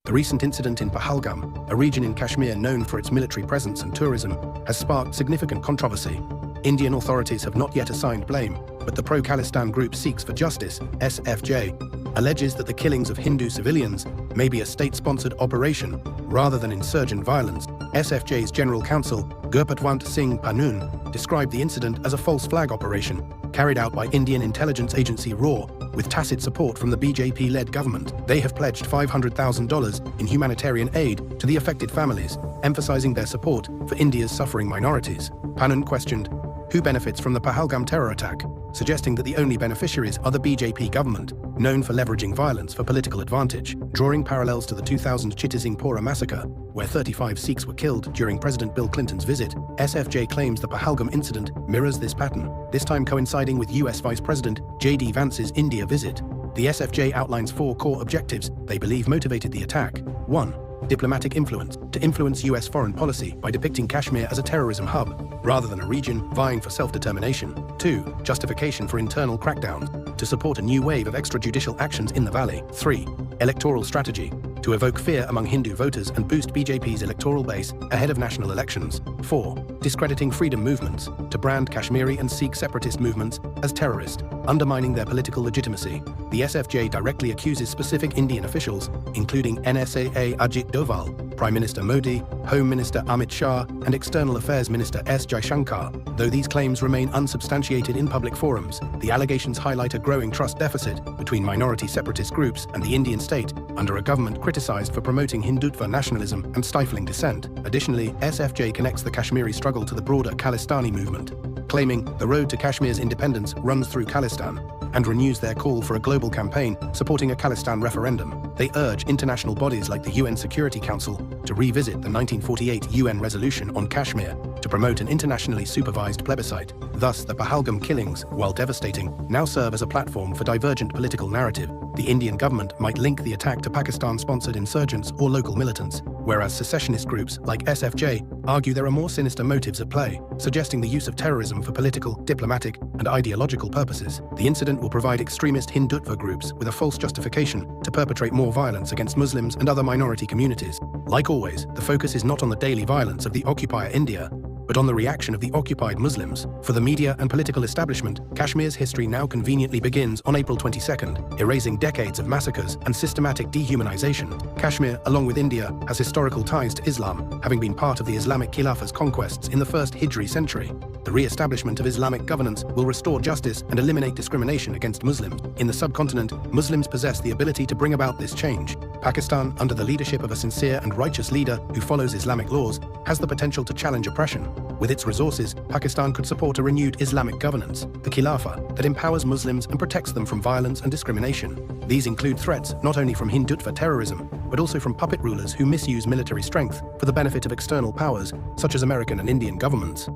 The recent incident in Pahalgam, a region in Kashmir known for its military presence and tourism, has sparked significant controversy. Indian authorities have not yet assigned blame, but the pro-Khalistan group Seeks for Justice, SFJ, alleges that the killings of Hindu civilians may be a state-sponsored operation rather than insurgent violence. SFJ's General Counsel, Gurpatwant Singh Panun, described the incident as a false flag operation carried out by Indian intelligence agency RAW with tacit support from the BJP-led government. They have pledged $500,000 in humanitarian aid to the affected families, emphasizing their support for India's suffering minorities. Panun questioned who benefits from the Pahalgam terror attack, suggesting that the only beneficiaries are the BJP government, known for leveraging violence for political advantage. Drawing parallels to the 2000 Chittor Singhpura massacre, where 35 Sikhs were killed during President Bill Clinton's visit, SFJ claims the Pahalgam incident mirrors this pattern, this time coinciding with US Vice President J.D. Vance's India visit. The SFJ outlines 4 core objectives they believe motivated the attack. 1. Diplomatic influence, to influence US foreign policy by depicting Kashmir as a terrorism hub, rather than a region vying for self-determination. 2. Justification for internal crackdowns, to support a new wave of extrajudicial actions in the valley. 3. Electoral strategy, to evoke fear among Hindu voters and boost BJP's electoral base ahead of national elections. 4. Discrediting freedom movements, to brand Kashmiri and Sikh separatist movements as terrorist, undermining their political legitimacy. The SFJ directly accuses specific Indian officials, including NSAA Ajit Doval, Prime Minister Modi, Home Minister Amit Shah, and External Affairs Minister S. Jaishankar. Though these claims remain unsubstantiated in public forums, the allegations highlight a growing trust deficit between minority separatist groups and the Indian state, under a government criticized for promoting Hindutva nationalism and stifling dissent. Additionally, SFJ connects the Kashmiri struggle to the broader Khalistani movement, claiming the road to Kashmir's independence runs through Khalistan, and renews their call for a global campaign supporting a Khalistan referendum. They urge international bodies like the UN Security Council to revisit the 1948 UN resolution on Kashmir to promote an internationally supervised plebiscite. Thus, the Pahalgam killings, while devastating, now serve as a platform for divergent political narrative. The Indian government might link the attack to Pakistan-sponsored insurgents or local militants, whereas secessionist groups like SFJ argue there are more sinister motives at play, suggesting the use of terrorism for political, diplomatic, and ideological purposes. The incident will provide extremist Hindutva groups with a false justification to perpetrate more violence against Muslims and other minority communities. Like always, the focus is not on the daily violence of the occupier India, but on the reaction of the occupied Muslims. For the media and political establishment, Kashmir's history now conveniently begins on April 22nd, erasing decades of massacres and systematic dehumanization. Kashmir, along with India, has historical ties to Islam, having been part of the Islamic Khilafah's conquests in the 1st Hijri century. The re-establishment of Islamic governance will restore justice and eliminate discrimination against Muslims. In the subcontinent, Muslims possess the ability to bring about this change. Pakistan, under the leadership of a sincere and righteous leader who follows Islamic laws, has the potential to challenge oppression. With its resources, Pakistan could support a renewed Islamic governance, the Khilafah, that empowers Muslims and protects them from violence and discrimination. These include threats not only from Hindutva terrorism, but also from puppet rulers who misuse military strength for the benefit of external powers, such as American and Indian governments.